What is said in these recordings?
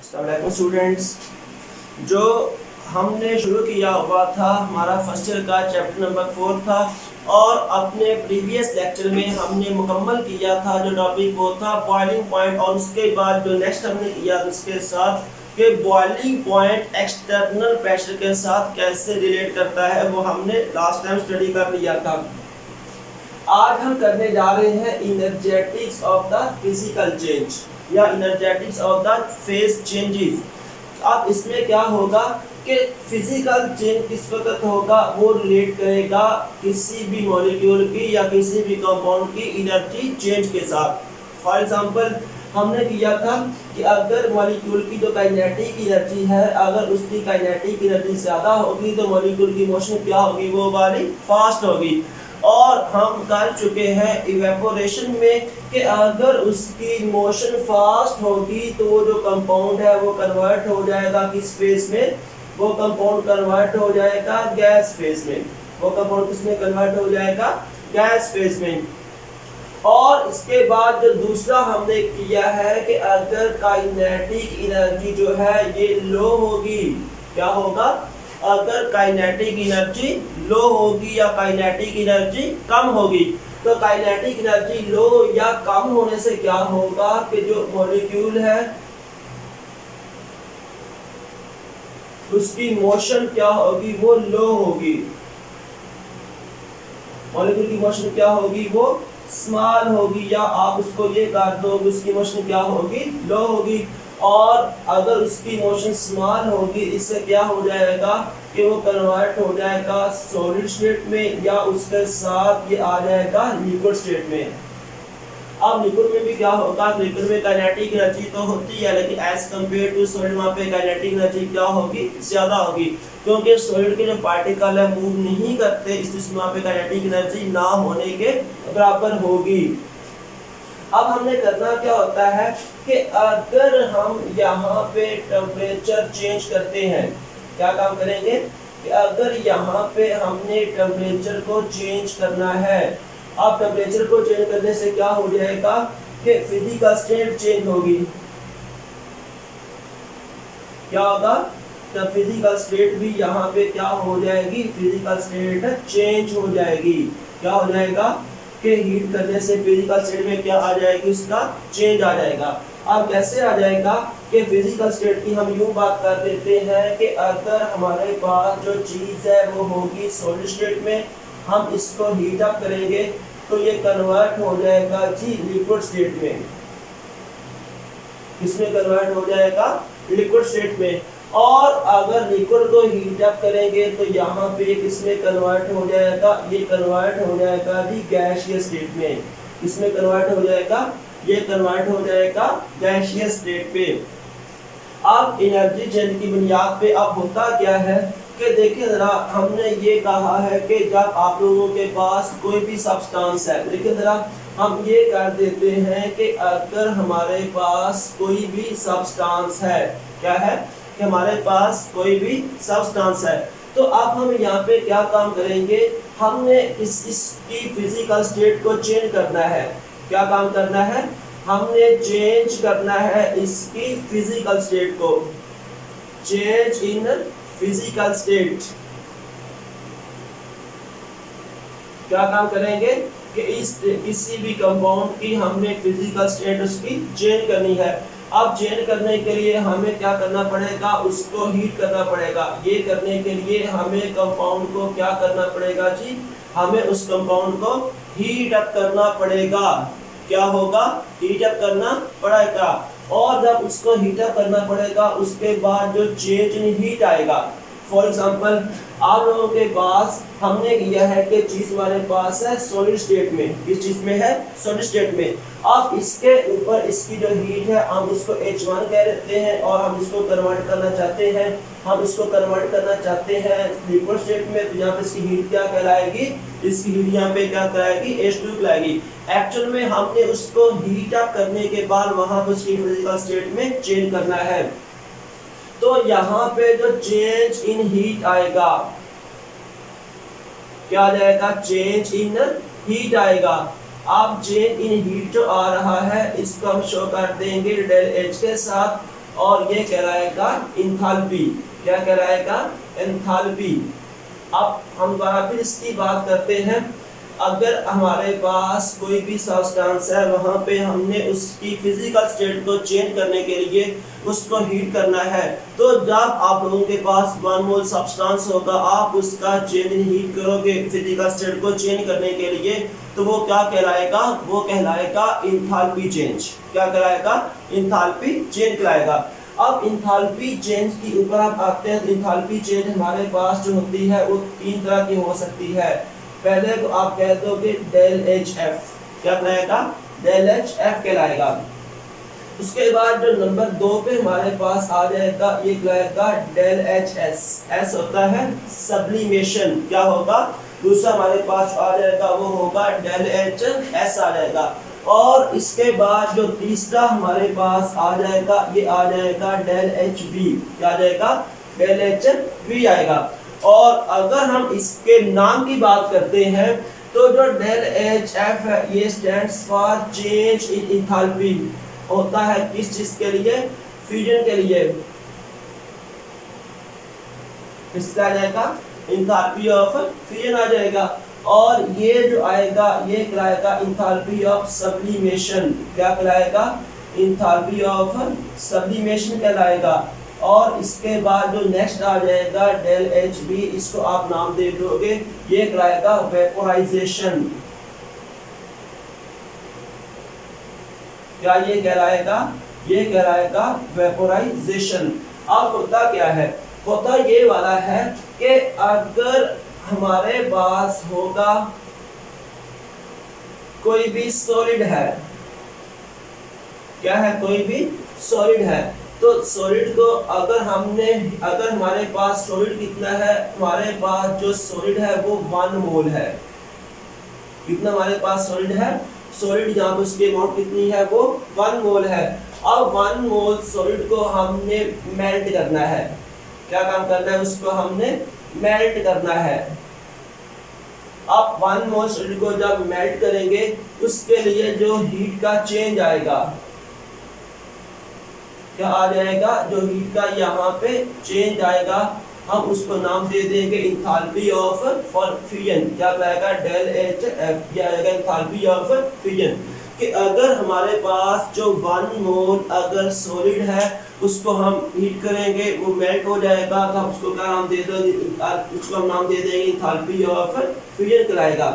Students, जो हमने शुरू किया हुआ था हमारा फर्स्ट ईयर का चैप्टर नंबर 4 था और अपने प्रीवियस लेक्चर में हमने मुकम्मल किया था जो टॉपिक वो था बॉइलिंग पॉइंट। और उसके बाद जो नेक्स्ट हमने किया उसके साथ कि बॉइलिंग पॉइंट एक्सटर्नल प्रेशर के साथ कैसे रिलेट करता है वो हमने लास्ट टाइम स्टडी कर लिया था। आज हम करने जा रहे हैं इनर्जेटिक्स ऑफ द फिजिकल चेंज या इनर्जेटिक्स ऑफ द फेज चेंजेस। अब इसमें क्या होगा कि फिजिकल चेंज किस वक्त होगा, वो रिलेट करेगा किसी भी मॉलिक्यूल की या किसी भी कंपाउंड की एनर्जी चेंज के साथ। फॉर एग्जांपल हमने किया था कि अगर मॉलिक्यूल की जो काइनेटिक एनर्जी है, अगर उसकी काइनेटिक एनर्जी ज़्यादा होगी तो मॉलिक्यूल की मोशन क्या होगी, वो वाली फास्ट होगी। और हम कर चुके हैं इवेपोरेशन में कि अगर उसकी मोशन फास्ट होगी तो वो जो कंपाउंड है वो कन्वर्ट हो जाएगा किस फेज में, वो कंपाउंड कन्वर्ट हो जाएगा गैस फेज में। वो कंपाउंड किसमें कन्वर्ट हो जाएगा, गैस फेज में। और इसके बाद जो दूसरा हमने किया है कि अगर काइनेटिक एनर्जी जो है ये लो होगी, क्या होगा, अगर काइनेटिक एनर्जी लो होगी या काइनेटिक एनर्जी कम होगी, तो काइनेटिक एनर्जी लो या कम होने से क्या होगा कि जो मॉलिक्यूल है उसकी मोशन क्या होगी, वो लो होगी। मॉलिक्यूल की मोशन क्या होगी, वो स्मॉल होगी, या आप उसको ये कर दो उसकी मोशन क्या होगी, लो होगी। और अगर उसकी मोशन स्मॉल होगी, इससे क्या हो जाएगा कि वो कन्वर्ट हो जाएगा सॉलिड स्टेट में या उसके साथ ये आ जाएगा लिक्विड स्टेट में। अब लिक्विड में भी क्या होगा, लिक्विड में काइनेटिक एनर्जी तो होती है लेकिन एज कंपेयर टू सॉलिड वहाँ पे काइनेटिक एनर्जी क्या होगी, ज़्यादा होगी, क्योंकि सॉलिड के जो पार्टिकल है मूव नहीं करते, इसलिए वहाँ पे काइनेटिक एनर्जी ना होने के बराबर होगी। अब हमने करना क्या होता है कि अगर हम यहाँ पे टेम्परेचर चेंज करते हैं, क्या काम करेंगे कि अगर यहाँ पे हमने टेम्परेचर को चेंज करना है, अब टेम्परेचर को चेंज करने से क्या हो जाएगा कि फिजिकल स्टेट चेंज होगी। क्या होगा, तो फिजिकल स्टेट भी यहाँ पे क्या हो जाएगी, फिजिकल स्टेट चेंज हो जाएगी। क्या हो जाएगा कि हीट करने से फिजिकल स्टेट में क्या आ जाएगी, उसका चेंज आ जाएगा। अब कैसे आ जाएगा कि फिजिकल स्टेट की हम यूं बात कर देते हैं कि अगर हमारे पास जो चीज़ है वो होगी सॉलिड स्टेट में, हम इसको हीट अप करेंगे तो ये कन्वर्ट हो जाएगा जी लिक्विड स्टेट में। किसमें कन्वर्ट हो जाएगा, लिक्विड स्टेट में। और अगर लिक्विड को हीट अप करेंगे तो यहाँ पे किसमें कन्वर्ट हो जाएगा, ये कन्वर्ट हो जाएगा जी गैसियस स्टेट में। किसमें कन्वर्ट हो जाएगा, ये कन्वर्ट हो जाएगा गैसियस स्टेट पे। अब एनर्जी चेंज की बुनियाद पे अब होता क्या है कि देखिए जरा, हमने ये कहा है कि जब आप लोगों के पास कोई भी सब्सटेंस है, लेकिन जरा हम ये कर देते हैं कि अगर हमारे पास कोई भी सब्सटेंस है, क्या है कि हमारे पास कोई भी सब्सटेंस है, तो अब हम यहाँ पे क्या काम करेंगे, हमने इसकी फिजिकल स्टेट को चेंज करना है। क्या काम करना है, हमने चेंज करना है इसकी फिजिकल स्टेट को, चेंज इन फिजिकल स्टेट। क्या काम करेंगे कि इस किसी भी कंपाउंड की हमने फिजिकल स्टेट उसकी चेंज करनी है। अब चेंज करने के लिए हमें क्या करना पड़ेगा, उसको हीट करना पड़ेगा। ये करने के लिए हमें कंपाउंड को क्या करना पड़ेगा जी, हमें उस कंपाउंड को हीट अप करना पड़ेगा। क्या होगा, हीट अप करना पड़ेगा। और जब उसको हीट अप करना पड़ेगा उसके बाद जो चेंज इन हीट आएगा, फॉर एग्जांपल आप लोगों के पास हमने किया है कि चीज हमारे पास है सॉलिड स्टेट में, किस चीज में है, सॉलिड स्टेट में। अब इसके ऊपर इसकी जो हीट है हम उसको H1 कह देते हैं और हम इसको कन्वर्ट करना चाहते हैं, हम इसको कन्वर्ट करना चाहते हैं लिक्विड स्टेट में, तो यहाँ पे इसकी हीट क्या कहलाएगी, इसकी हीट यहाँ पे क्या कहलाएगी, H2 कहलाएगी। एक्चुअल में हमने उसको हीट अप करने के बाद वहां पर उसकी फिजिकल स्टेट में चेंज करना है। तो यहाँ पे जो चेंज इन हीट आएगा, क्या आ जाएगा, चेंज इन हीट आएगा। अब चेंज इन हीट जो आ रहा है इसको हम शो कर देंगे डेल एच के साथ। और ये कहलाएगा इंथाल्पी। क्या कहलाएगा? एंथैल्पी। अब हम दोबारा फिर इसकी बात करते हैं। अगर हमारे पास कोई भी सब्सटेंस है, वहाँ पे हमने उसकी फिजिकल स्टेट को चेंज करने के लिए उसको हीट करना है, तो जब आप लोगों के पास 1 मोल सब्सटेंस होगा, आप उसका चेंज हीट करोगे फिजिकल स्टेट को चेंज करने के लिए, तो वो क्या कहलाएगा? वो कहलाएगा इंथैल्पी चेंज। क्या कहलाएगा? इंथैल्पी चेंज कहलाएगा। अब इंथैल्पी चेंज के ऊपर आप आते हैं। इंथैल्पी चेंज हमारे पास जो होती है वो 3 तरह की हो सकती है। पहले तो आप कह दोगे डेल एच एफ। क्या कहलाएगा? डेल एच एफ कहलाएगा। उसके बाद जो नंबर 2 पे हमारे पास आ जाएगा, ये कहलाएगा डेल एच एस। एस होता है सब्लिमेशन। क्या होगा? दूसरा हमारे पास आ जाएगा वो होगा डेल एच एस आ जाएगा। और इसके बाद जो तीसरा हमारे पास आ जाएगा, ये आ जाएगा डेल एच वी। क्या आ जाएगा? डेल एच वी आएगा। और अगर हम इसके नाम की बात करते हैं, तो जो डेल एच एफ है, ये stands for change in enthalpy होता है। किस चीज के लिए? फ्यूजन के लिए। इसका आ जाएगा इंथैल्पी ऑफ फ्यूजन आ जाएगा। और ये जो आएगा, ये कहलाएगा इंथैल्पी ऑफ सब्लिमेशन। क्या कहलाएगा? इंथैल्पी ऑफ सब्लिमेशन कहलाएगा। और इसके बाद जो नेक्स्ट आ जाएगा डेल एच बी, इसको आप नाम दे दोगे, ये कहलाएगा वेपोराइजेशन। क्या ये कहलाएगा? ये कहलाएगा वेपोराइजेशन। अब होता क्या है? होता ये वाला है कि अगर हमारे पास होगा कोई भी सॉलिड है, क्या है? कोई भी सॉलिड है, तो सॉलिड को अगर हमारे पास सॉलिड कितना है? हमारे पास जो सॉलिड है वो 1 मोल है। कितना हमारे पास सॉलिड है? सॉलिड जहाँ पे उसकी अमाउंट कितनी है? वो 1 मोल है। अब 1 मोल सॉलिड को हमने मेल्ट करना है। क्या काम करना है? उसको हमने मेल्ट करना है। अब 1 मोल सॉलिड को जब मेल्ट करेंगे, उसके लिए जो हीट का चेंज आएगा, क्या आ जाएगा? जो हीट का यहाँ पे चेंज आएगा, हम उसको नाम दे देंगे इंथैल्पी ऑफ फ्यूजन। क्या आएगा? Del H F. ये आएगा इंथैल्पी ऑफ फ्यूजन। कि अगर हमारे पास जो 1 मोल अगर सॉलिड है, उसको हम हीट करेंगे, वो मेल्ट हो जाएगा, तो हम उसको क्या नाम दे देंगे? उसको हम नाम दे देंगे इंथैल्पी ऑफ फ्यूजन कहलाएगा।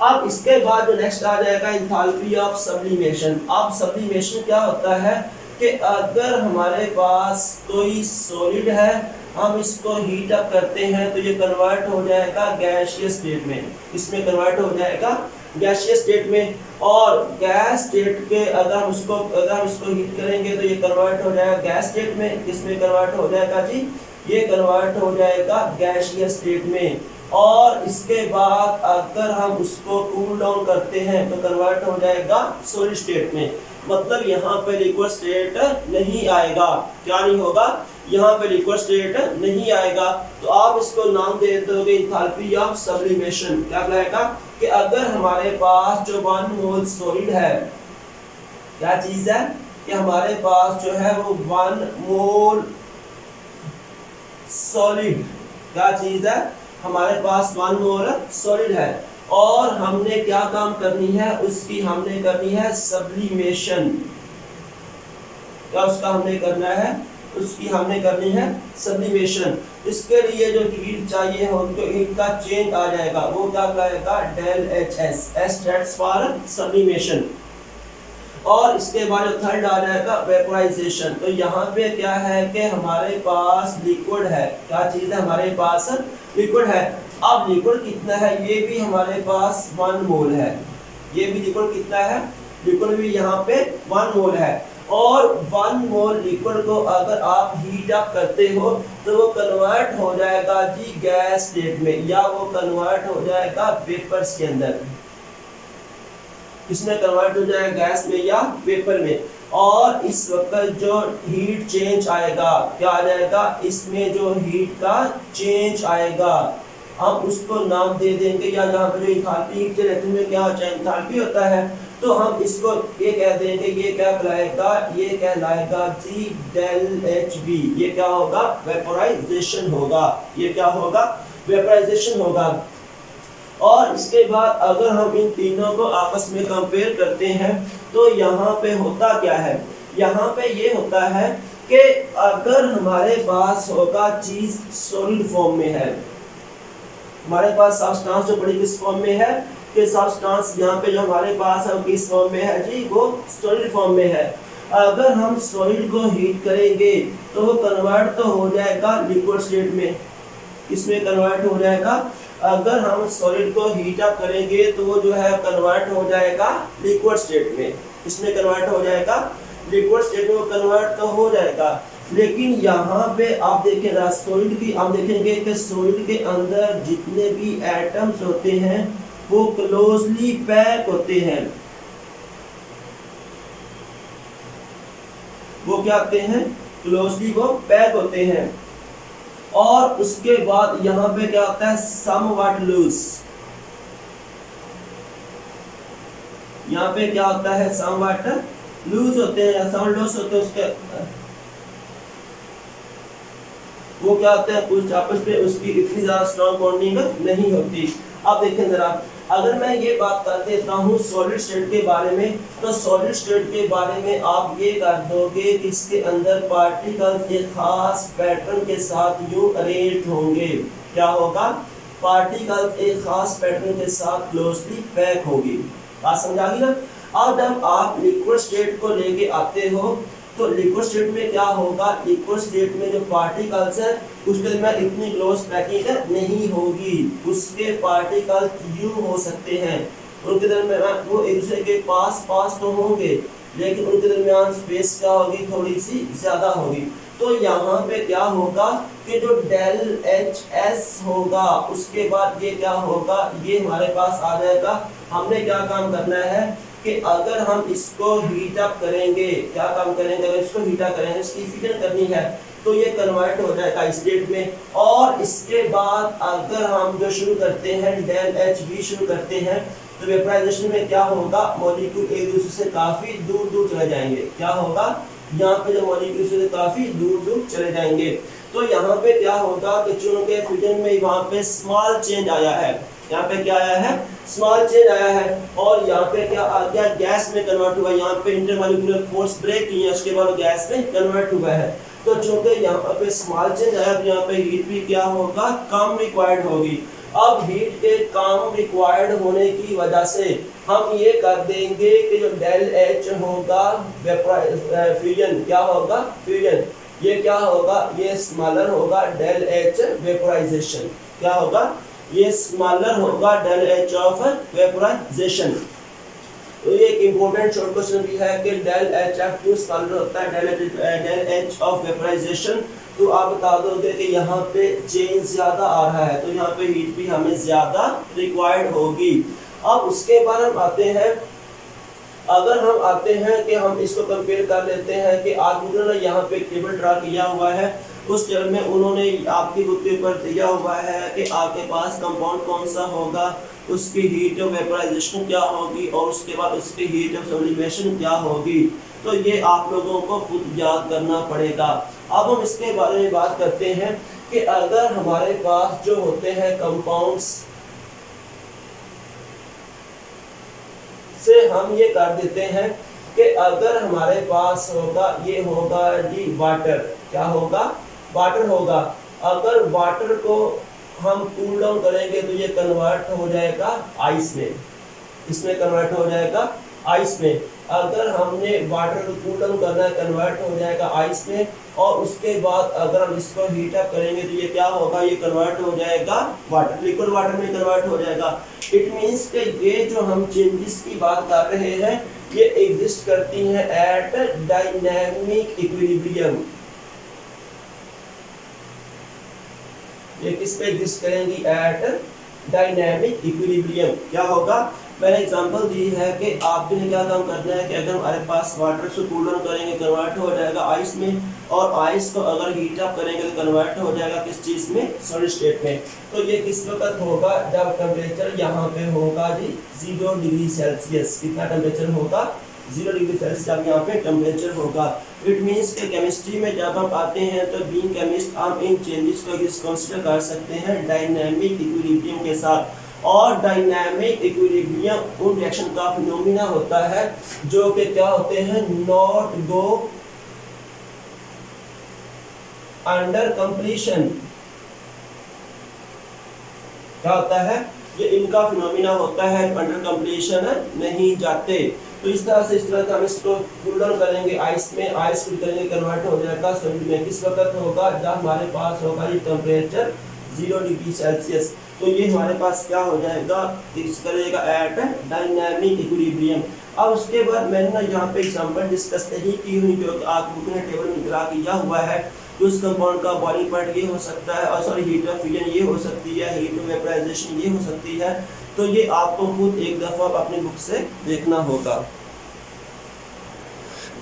अब इसके बाद जो नेक्स्ट आ जाएगा इंथैल्पी ऑफ सब्लिमेशन। अब सब्लिमेशन क्या होता है कि अगर हमारे पास कोई सॉलिड है, हम इसको हीट अप करते हैं, तो ये कन्वर्ट हो जाएगा गैसियस स्टेट में। इसमें कन्वर्ट हो जाएगा गैसियस स्टेट में। और गैस स्टेट के अगर हम इसको हीट करेंगे, तो ये कन्वर्ट हो जाएगा गैस स्टेट में। किसमें कन्वर्ट हो जाएगा जी? ये कन्वर्ट हो जाएगा गैसियस स्टेट में। और इसके बाद अगर हम उसको कूल डाउन करते हैं, तो कन्वर्ट हो जाएगा सॉलिड स्टेट में। मतलब यहाँ पे लिक्विड स्टेट नहीं आएगा। क्या नहीं होगा? यहाँ पे लिक्विड स्टेट नहीं आएगा। तो आप इसको नाम दे दोगे इंथैल्पी ऑफ सब्लिमेशन। क्या कहलाएगा? कि अगर हमारे पास जो 1 मोल सॉलिड है, क्या चीज है? कि हमारे पास जो है वो 1 मोल सॉलिड, क्या चीज है? हमारे पास 1 मोल सॉलिड है, और हमने क्या काम करनी है? उसकी हमने करनी है सब्लिमेशन। क्या उसका हमने करना है? उसकी हमने करनी है सब्लिमेशन। इसके लिए जो हीट चाहिए है, उनको हीट का चेंज आ जाएगा, वो क्या कहेगा? Del H S. S stands for sublimation. और इसके बाद जो थर्ड आ जाएगा वेपोराइजेशन। तो यहाँ पे क्या है कि हमारे पास लिक्विड है। क्या चीज़ है? हमारे पास लिक्विड है। अब लिक्विड कितना है? ये भी हमारे पास 1 मोल है। ये भी लिक्विड कितना है? लिक्विड भी यहाँ पे 1 मोल है। और 1 मोल लिक्विड को अगर आप हीट अप करते हो, तो वो कन्वर्ट हो जाएगा जी गैस स्टेट में, या वो कन्वर्ट हो जाएगा वेपर्स के अंदर। इसमें कन्वर्ट हो जाएगा गैस में या वेपर में। और इस वक्त जो हीट चेंज आएगा, क्या आ जाएगा? इसमें जो हीट का चेंज आएगा, हम उसको नाम दे देंगे, या जहाँ पे जो इंथैल्पी में क्या होता है? इंथैल्पी होता है, तो हम इसको ये कह देंगे, ये क्या कहलाएगा, ये कहलाएगा जी डेल एच बी। ये क्या होगा, वेपोराइजेशन होगा। ये क्या होगा, वेपोराइजेशन होगा। और इसके बाद अगर हम इन तीनों को आपस में कंपेयर करते हैं तो यहाँ पे होता क्या है, यहाँ पे ये होता है कि अगर हमारे पास होगा चीज सॉलिड फॉर्म में है, हमारे पास सब्सटेंस जो बड़ी किस फॉर्म में है कि सब्सटेंस यहाँ पे जो हमारे पास है वो किस फॉर्म में है जी, वो सॉलिड फॉर्म में है। अगर हम सॉलिड को हीट करेंगे तो वो कन्वर्ट तो हो जाएगा लिक्विड स्टेट में, इसमें कन्वर्ट हो जाएगा। अगर हम सॉलिड को हीट अप करेंगे तो वो जो है कन्वर्ट हो जाएगा लिक्विड स्टेट में, इसमें कन्वर्ट हो जाएगा लिक्विड स्टेट में, वो कन्वर्ट तो हो जाएगा। लेकिन यहाँ पे आप देखेंगे सॉलिड की, आप देखेंगे कि सॉलिड के अंदर जितने भी एटम्स होते हैं वो क्लोजली पैक होते हैं। वो क्या होते हैं, क्लोजली वो पैक होते हैं। और उसके बाद यहाँ पे क्या होता है, समवट लूज। यहाँ पे क्या होता है, समवट लूज होते हैं या समवट लूज होते हैं। उसके वो क्या होता है, कुछ आपस में उसकी इतनी ज्यादा स्ट्रॉन्ग बॉन्डिंग नहीं होती। अब देखें जरा, अगर मैं ये बात कर देता हूँ सॉलिड स्टेट के बारे में, तो सॉलिड स्टेट के बारे में आप ये कर दोगे कि इसके अंदर पार्टिकल्स एक खास पैटर्न के साथ यूं अरेंज होंगे। क्या होगा, पार्टिकल्स एक खास पैटर्न के साथ क्लोजली पैक होगी। बात समझ आ गई ना। अब जब आप लिक्विड स्टेट को लेके आते हो तो लिक्विड स्टेट में क्या होगा, लिक्विड स्टेट में जो पार्टिकल्स है उसके दरमियान इतनी क्लोज पैकिंग नहीं होगी। उसके पार्टिकल्स यूं हो सकते हैं, उनके दरमियान वो एक दूसरे के पास तो होंगे लेकिन उनके दरमियान स्पेस क्या होगी, थोड़ी सी ज्यादा होगी। तो यहाँ पे क्या होगा कि जो डेल एच एस होगा उसके बाद ये क्या होगा, ये हमारे पास आ जाएगा। हमने क्या काम करना है कि अगर हम इसको हीट अप करेंगे, क्या काम करेंगे, अगर इसको हीट अप करेंगे, इसकी फिजन करनी है तो ये कन्वर्ट हो जाएगा इस स्टेट में। और इसके बाद अगर हम जो शुरू करते हैं डेल एच बी शुरू करते हैं तो वेपराइजेशन में क्या होगा, मॉलिक्यूल एक दूसरे से काफी दूर दूर चले जाएंगे। क्या होगा, यहाँ पे जो मॉलिक्यूल से काफी दूर दूर चले जाएंगे। तो यहाँ पे क्या होगा कि चूंकि फ्यूजन में वहाँ पे स्मॉल चेंज आया है, यहाँ पे क्या आया है, स्मॉल चेंज आया है। और यहाँ पे क्या आ गया, गैस में कन्वर्ट हुआ। यहाँ पे इंटरमॉलिक्यूलर फोर्स ब्रेक की है, उसके बाद गैस में कन्वर्ट हुआ है। तो चूंकि यहाँ पे स्मॉल चेंज आया तो यहाँ पे हीट भी क्या होगा, कम रिक्वायर्ड होगी। अब हीट के कम रिक्वायर्ड होने की वजह से हम ये कर देंगे कि जो डेल एच होगा फ्यूजन, क्या होगा, फ्यूजन, ये क्या होगा, ये स्मॉलर होगा डेल एच वेपोराइजेशन। क्या होगा, ये स्मॉलर होगा डेल एच ऑफ वेपोराइजेशन। तो ये एक इंपॉर्टेंट शॉर्ट क्वेश्चन भी है कि डेल एच एफ क्यों स्मॉलर होता है, डेल एच ऑफ वेपोराइजेशन। तो आप बता दोगे कि यहाँ पे चेंज ज्यादा आ रहा है तो यहाँ पे हीट भी हमें ज्यादा रिक्वायर्ड होगी। अब उसके बाद हम आते हैं, अगर हम आते हैं कि हम इसको कंपेयर कर लेते हैं कि आर्किमिडीज ने यहाँ पे टेबल ड्रा किया हुआ है। उस टेबल में उन्होंने आपकी बुक के ऊपर दिया हुआ है कि आपके पास कंपाउंड कौन सा होगा, उसकी हीट ऑफ वेपोराइजेशन क्या होगी और उसके बाद उसकी हीट ऑफ सब्लिमेशन क्या होगी। तो ये आप लोगों को खुद याद करना पड़ेगा। अब हम इसके बारे में बात करते हैं कि अगर हमारे पास जो होते हैं कंपाउंड्स से हम ये कर देते हैं कि अगर हमारे पास होगा, ये होगा जी वाटर, क्या होगा, वाटर होगा। अगर वाटर को हम कूल डाउन करेंगे तो ये कन्वर्ट हो जाएगा आइस में, इसमें कन्वर्ट हो जाएगा आइस में। अगर हमने वाटर को कूल डाउन करना है कन्वर्ट हो जाएगा आइस में। और उसके बाद अगर हम इसको हीट अप करेंगे तो ये क्या होगा, ये कन्वर्ट हो जाएगा वाटर, लिक्विड वाटर में कन्वर्ट हो जाएगा। इट मींस कि ये जो हम चेंजेस की बात कर रहे हैं ये एग्जिस्ट करती हैं एट डायनेमिक इक्विलिब्रियम। ये किस पे एग्जिस्ट करेंगी, एट डायनेमिक इक्विलिब्रियम। क्या होगा, मैंने एग्जांपल दी है कि आपके लिए क्या काम करना है कि अगर हमारे पास वाटर से कूल डाउन करेंगे कन्वर्ट हो जाएगा आइस में, और आइस को अगर हीट अप करेंगे तो कन्वर्ट हो जाएगा किस चीज़ में, सॉलिड स्टेट में। तो ये किस वक्त होगा, जब टेम्परेचर यहाँ पे होगा जी 0 डिग्री सेल्सियस। कितना टेम्परेचर होगा, 0 डिग्री सेल्सियस जब यहाँ पे टेम्परेचर होगा। इट मीन्स के केमिस्ट्री में जब हम आते हैं तो बीइंग केमिस्ट हम इन चेंजेस को कंसिडर कर सकते हैं डायनामिक इक्विलिब्रियम के साथ। और डायनामिक इक्विलिब्रियम उन रिएक्शन का फिनोमिना होता है जो कि क्या होते हैं, नॉट गो अंडर कंप्लीशन। क्या होता है, ये इनका फिनोमिना होता है, अंडर कंप्लीशन नहीं जाते। तो इस तरह से इस तरह का हम इसको कूल डाउन करेंगे आइस में, आइस कूल करेंगे कन्वर्ट हो जाएगा सॉलिड में। किस वक्त होगा, जब हमारे पास होगा ये टेम्परेचर 0 डिग्री सेल्सियस। तो ये हमारे पास क्या हो जाएगा, फिक्स करेगा एट डायनामिक इक्विलिब्रियम। अब उसके बाद मैंने ना यहाँ पे एग्जांपल डिस्कस नहीं की हुई, जो आप बुक ने टेबल में ड्रा किया हुआ है। तो उस कंपाउंड का बॉइलिंग पॉइंट ये हो सकता है, और सॉरी हीट ऑफ फ्यूजन ये हो सकती है, हीट ऑफ वेपराइजेशन ये हो सकती है। तो ये आपको खुद एक दफ़ा अपनी बुक से देखना होगा।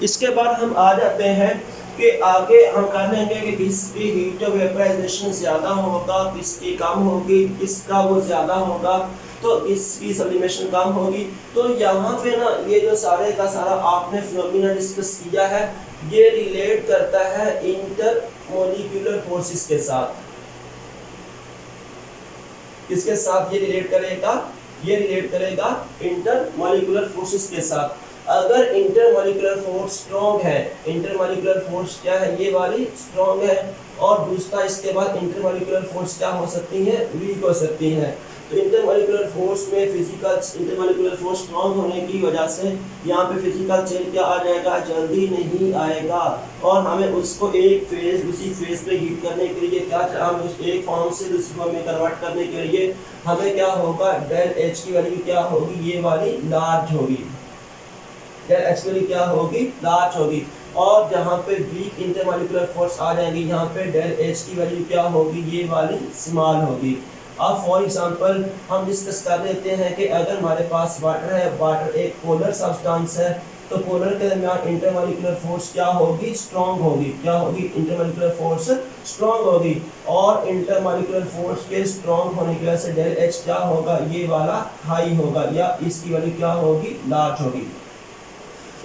इसके बाद हम आ जाते हैं कि आगे हम कर लेंगे कि किसकी हीट ऑफ वेपराइजेशन ज़्यादा होगा, किसकी कम होगी, किसका वो ज़्यादा होगा, तो इसकी सब्लिमेशन कम होगी। तो यहाँ पे ना ये जो सारे का सारा आपने फिनोमिना डिस्कस किया है, ये रिलेट करता है इंटरमोलिक्यूलर फोर्सेस के साथ। किसके साथ ये रिलेट करेगा, ये रिलेट करेगा इंटरमोलिक्यूलर फोर्सेस के साथ। अगर इंटरमोलिक्यूलर फोर्स स्ट्रॉन्ग है, इंटरमोलिक्यूलर फोर्स क्या है, ये वाली स्ट्रॉन्ग है, और दूसरा इसके बाद इंटरमोलिक्यूलर फोर्स क्या हो सकती है, वीक हो सकती है। तो इंटरमोलिक्यूलर फोर्स में फिजिकल इंटरमोलिक्यूलर फोर्स स्ट्रॉन्ग होने की वजह से यहाँ पे फिजिकल चेंज क्या आ जाएगा, जल्दी नहीं आएगा, और हमें उसको एक फेज दूसरी फेज पे हीट करने के लिए क्या, हमें उस एक फॉर्म से दूसरी फॉर्म में कन्वर्ट करने के लिए हमें क्या होगा, डेल एच की वैल्यू क्या होगी, ये वाली लार्ज होगी, डेल एच की वैल्यू क्या होगी, लार्ज होगी। और जहाँ पे वीक इंटरमोलिक्यूलर फोर्स आ जाएंगी, यहाँ पे डेल एच की वैल्यू क्या होगी, ये वाली स्मॉल होगी। अब फॉर एग्जांपल हम डिस्कस कर लेते हैं कि अगर हमारे पास वाटर है, वाटर एक पोलर सब्सटेंस है, तो पोलर के दरमियान इंटरमोलिक्यूलर फोर्स क्या होगी, स्ट्रॉन्ग होगी। क्या होगी, इंटरमोलिक्यूलर फोर्स स्ट्रॉन्ग होगी, और इंटरमोलिक्यूलर फोर्स के स्ट्रॉन्ग होने की वजह से डेल एच क्या होगा, ये वाला हाई होगा, या इसकी वैल्यू क्या होगी, लार्ज होगी।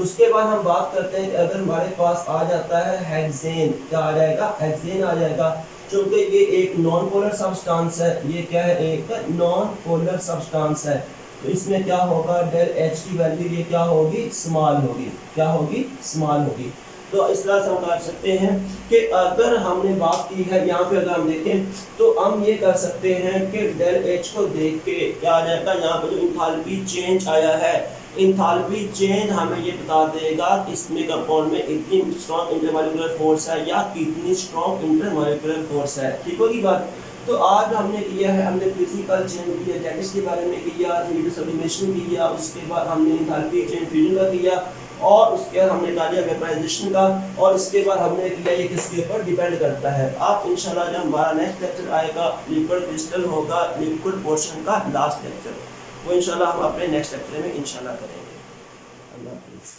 उसके बाद हम बात करते हैं कि अगर हमारे पास आ जाता है हेक्सेन, क्या आ जाएगा, हेक्सेन आ जाएगा। क्योंकि ये एक नॉन पोलर सब्सटेंस है, ये क्या है, एक नॉन पोलर सब्सटेंस है, तो इसमें क्या होगा, डेल एच की वैल्यू ये क्या होगी, स्मॉल होगी। क्या होगी, स्मॉल होगी। तो इस तरह से हम कर सकते हैं कि अगर हमने बात की है यहाँ पे, अगर हम देखें तो हम ये कर सकते हैं कि डेल एच को देख के क्या आ जाएगा, यहाँ पे जो इंथैल्पी चेंज आया है, इंथैल्पी चेंज हमें ये बता देगा कि इसमें कंपाउंड में इतनी स्ट्रॉन्ग इंटरमोलिक्यूलर फोर्स है या कितनी स्ट्रॉन्ग इंटरमोलिक्यूलर फोर्स है। ठीक होगी बात। तो आज हमने किया है, हमने फिजिकल चेंज किया, स्टैटिक्स के बारे में किया, हीट सब्लिमेशन किया, उसके बाद हमने इंथैल्पी चेंज फ्यूजन का किया, और उसके बाद हमने डाला वेपराइजेशन का, और इसके बाद हमने किया ये किसके ऊपर डिपेंड करता है। आप इंशाल्लाह जब हमारा नेक्स्ट लेक्चर आएगा, लिक्विड क्रिस्टल होगा, लिक्विड पोर्शन का लास्ट लेक्चर, वो इंशाल्लाह हम अपने नेक्स्ट लेक्चर में इंशाल्लाह करेंगे। अल्लाह हाफ़िज़।